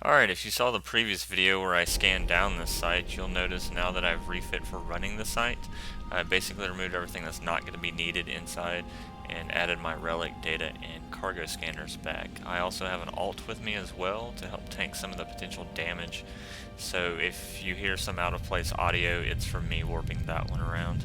Alright, if you saw the previous video where I scanned down this site, you'll notice now that I've refit for running the site. I basically removed everything that's not going to be needed inside and added my relic data and cargo scanners back. I also have an alt with me as well to help tank some of the potential damage. So if you hear some out of place audio, it's from me warping that one around.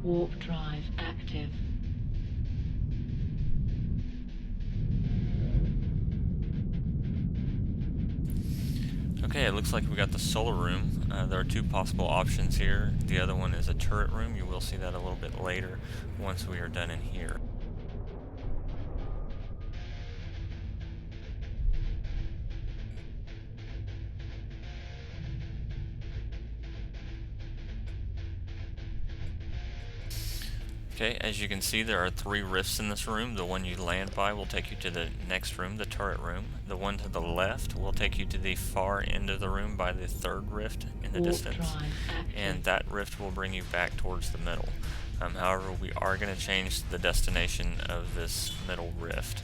Warp drive active. Okay, it looks like we got the solar room. There are two possible options here. The other one is a turret room. You will see that a little bit later once we are done in here. Okay, as you can see, there are 3 rifts in this room. The one you land by will take you to the next room, the turret room. The one to the left will take you to the far end of the room by the 3rd rift in the distance. And that rift will bring you back towards the middle. However, we are going to change the destination of this middle rift.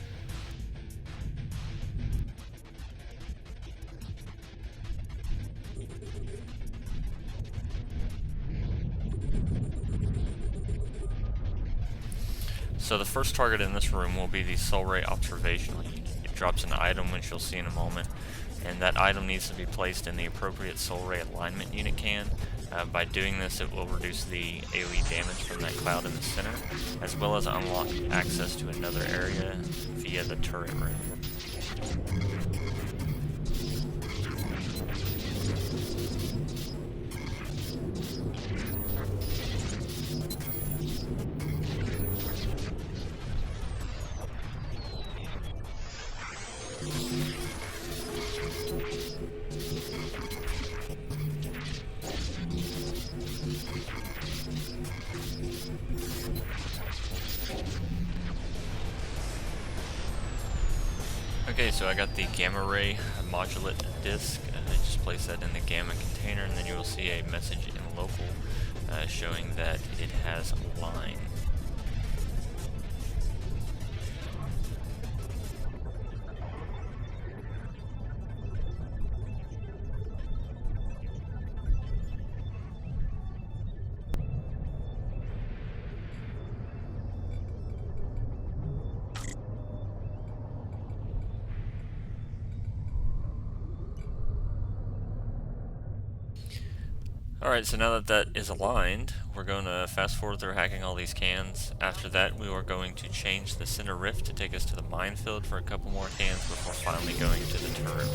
So the first target in this room will be the Soul Ray Observational Unit. It drops an item, which you'll see in a moment, and that item needs to be placed in the appropriate Soul Ray Alignment Unit can. By doing this, it will reduce the AoE damage from that cloud in the center, as well as unlock access to another area via the turret room. Okay, so I got the gamma ray modulate disc. I just place that in the gamma container, and then you will see a message in local showing that it has a line. Alright, so now that that is aligned, we're going to fast forward through hacking all these cans. After that, we are going to change the center rift to take us to the minefield for a couple more cans before finally going to the turret.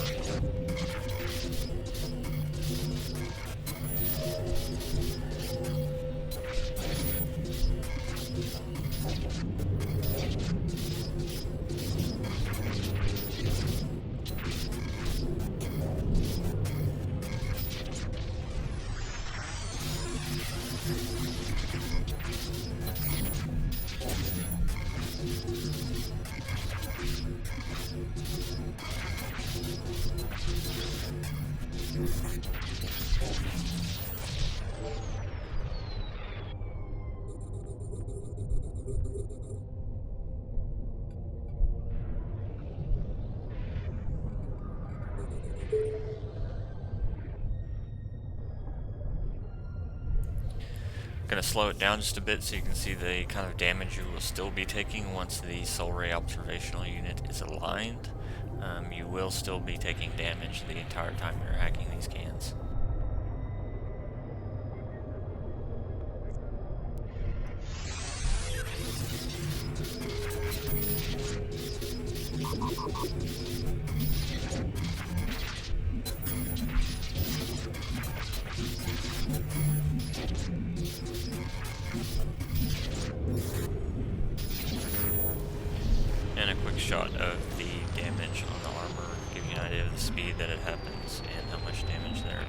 Gonna slow it down just a bit so you can see the kind of damage you will still be taking once the Soul Ray observational unit is aligned. You will still be taking damage the entire time you're hacking these cans. And a quick shot of the damage on the armor, give you an idea of the speed that it happens and how much damage there.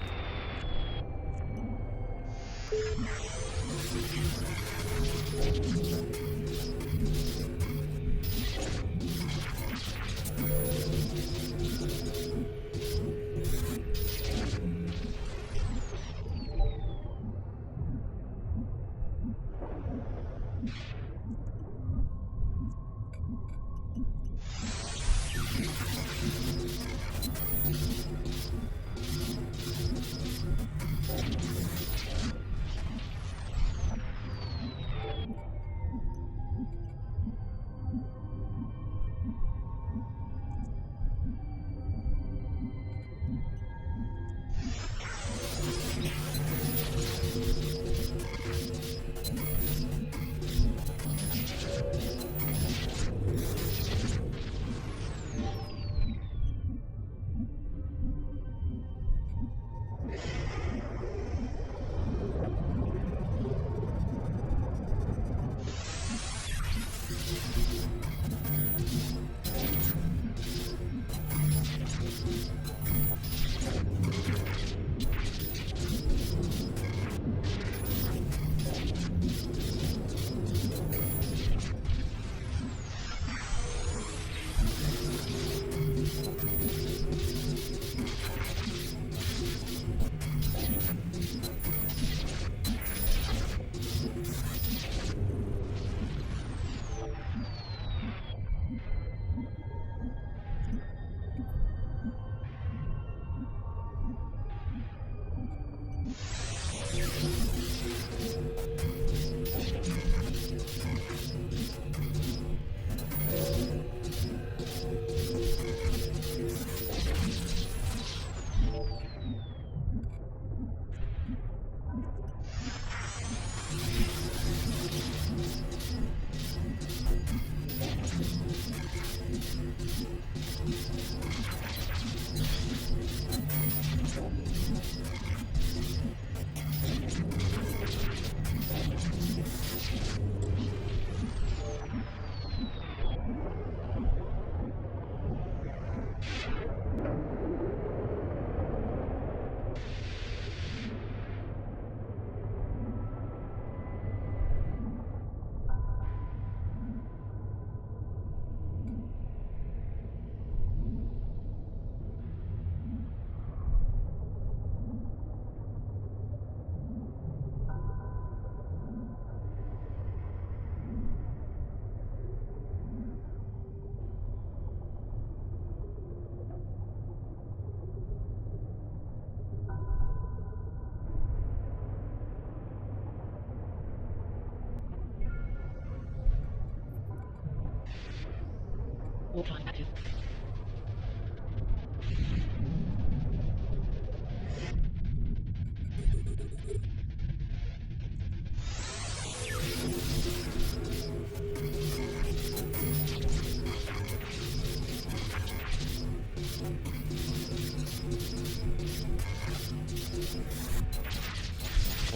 Warp drive active.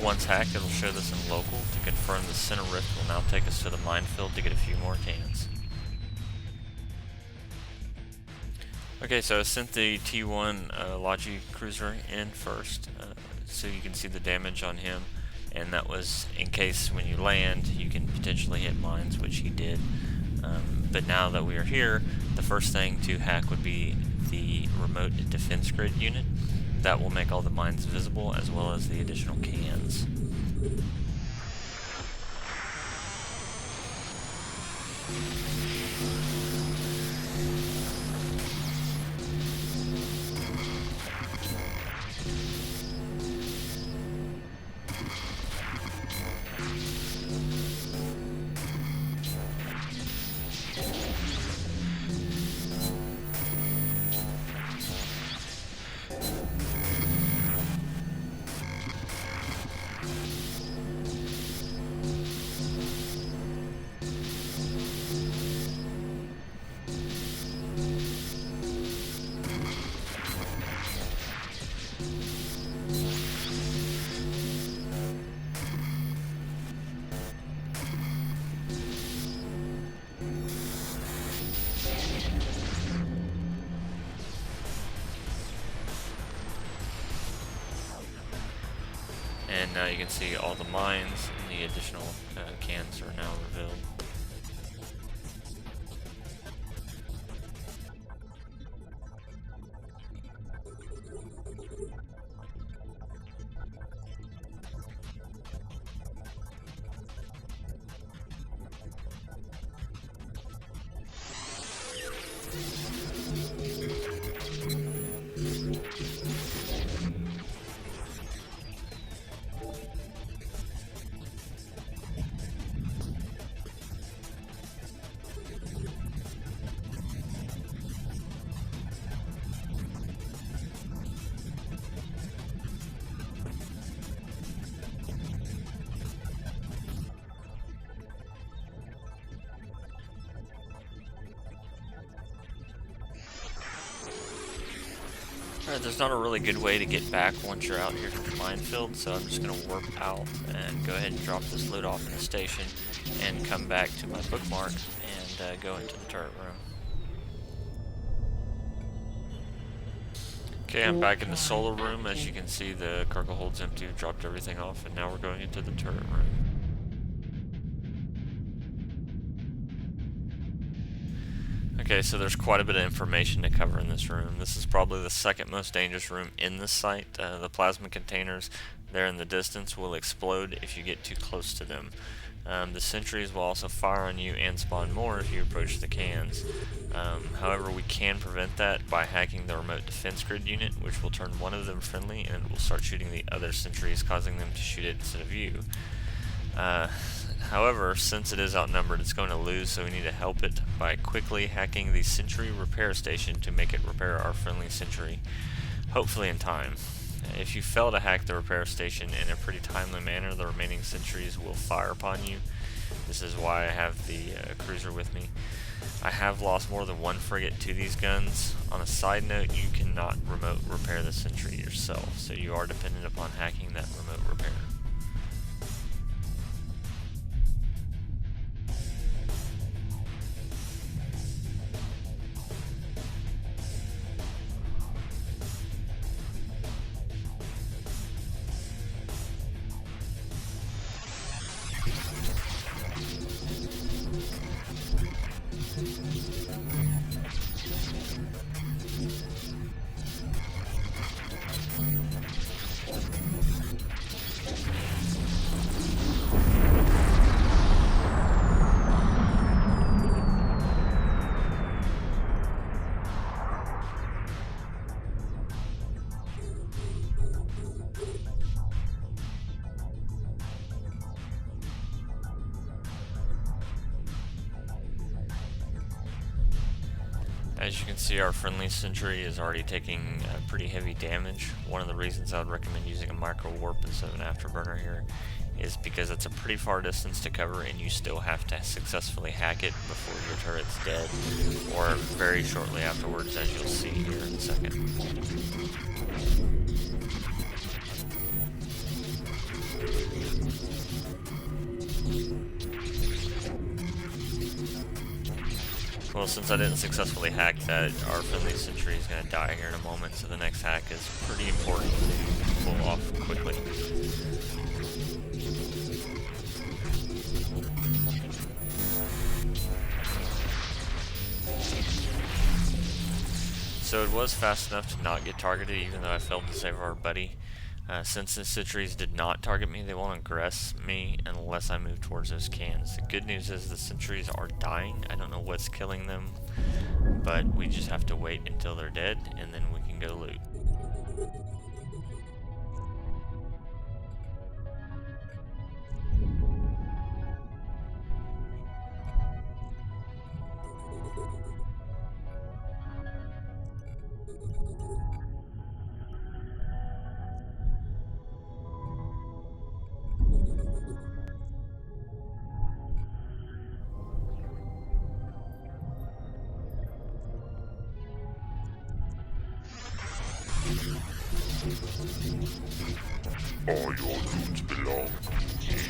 Once hacked, it'll show this in local to confirm the center rift will now take us to the minefield to get a few more cans. Okay, so I sent the T1 Logi cruiser in first, so you can see the damage on him, and that was in case when you land you can potentially hit mines, which he did. But now that we are here, the first thing to hack would be the remote defense grid unit. That will make all the mines visible, as well as the additional cans. And now you can see all the mines and the additional cans are now revealed. Alright, there's not a really good way to get back once you're out here to the minefield, so I'm just going to warp out and go ahead and drop this loot off in the station and come back to my bookmark and go into the turret room. Okay, I'm back in the solar room. As you can see, the cargo hold's empty. We've dropped everything off, and now we're going into the turret room. Okay, so there's quite a bit of information to cover in this room. This is probably the second most dangerous room in this site. The plasma containers there in the distance will explode if you get too close to them. The sentries will also fire on you and spawn more if you approach the cans. However, we can prevent that by hacking the remote defense grid unit, which will turn one of them friendly and it will start shooting the other sentries, causing them to shoot it instead of you. However, since it is outnumbered, it's going to lose, so we need to help it by quickly hacking the sentry repair station to make it repair our friendly sentry, hopefully in time. If you fail to hack the repair station in a pretty timely manner, the remaining sentries will fire upon you. This is why I have the cruiser with me. I have lost more than one frigate to these guns. On a side note, you cannot remote repair the sentry yourself, so you are dependent upon hacking that remote repair. As you can see, our friendly sentry is already taking pretty heavy damage. One of the reasons I would recommend using a micro warp instead of an afterburner here is because it's a pretty far distance to cover and you still have to successfully hack it before your turret's dead, or very shortly afterwards, as you'll see here in a second. Well, since I didn't successfully hack that, our friendly sentry is going to die here in a moment, so the next hack is pretty important to pull off quickly. So it was fast enough to not get targeted, even though I failed to save our buddy. Since the sentries did not target me, they won't aggress me unless I move towards those cans. The good news is the sentries are dying. I don't know what's killing them, but we just have to wait until they're dead, and then we can go loot. All your loot belong to me.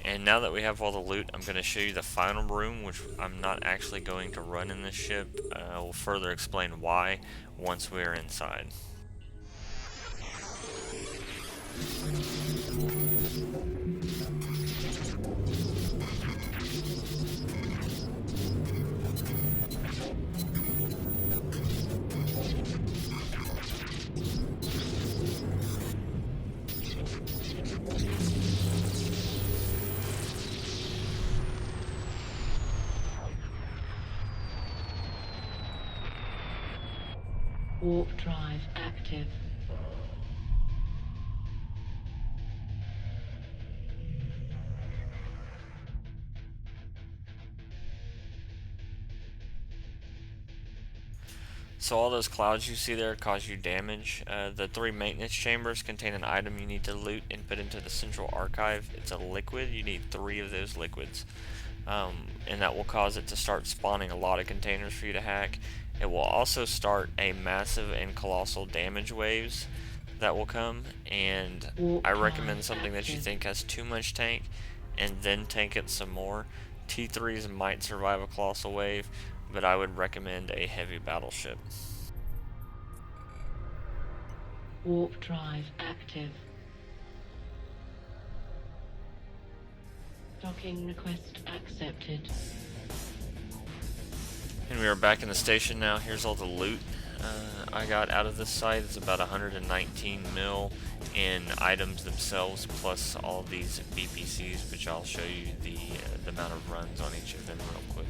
And now that we have all the loot, I'm going to show you the final room, which I'm not actually going to run in this ship. I will further explain why once we're inside. Warp drive active. So all those clouds you see there cause you damage. The 3 maintenance chambers contain an item you need to loot and put into the central archive. It's a liquid. You need 3 of those liquids. And that will cause it to start spawning a lot of containers for you to hack. It will also start a massive and colossal damage waves that will come, and I recommend something that you think has too much tank, and then tank it some more. T3s might survive a colossal wave, but I would recommend a heavy battleship. Warp drive active. Docking request accepted. And we are back in the station now. Here's all the loot I got out of this site. It's about 119 mil in items themselves, plus all these BPCs, which I'll show you the amount of runs on each of them real quick.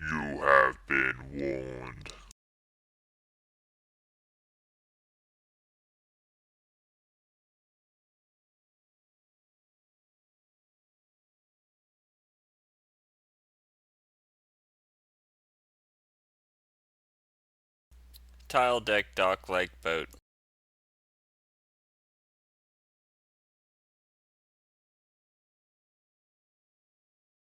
You have been warned. Tile deck, dock, lake, boat.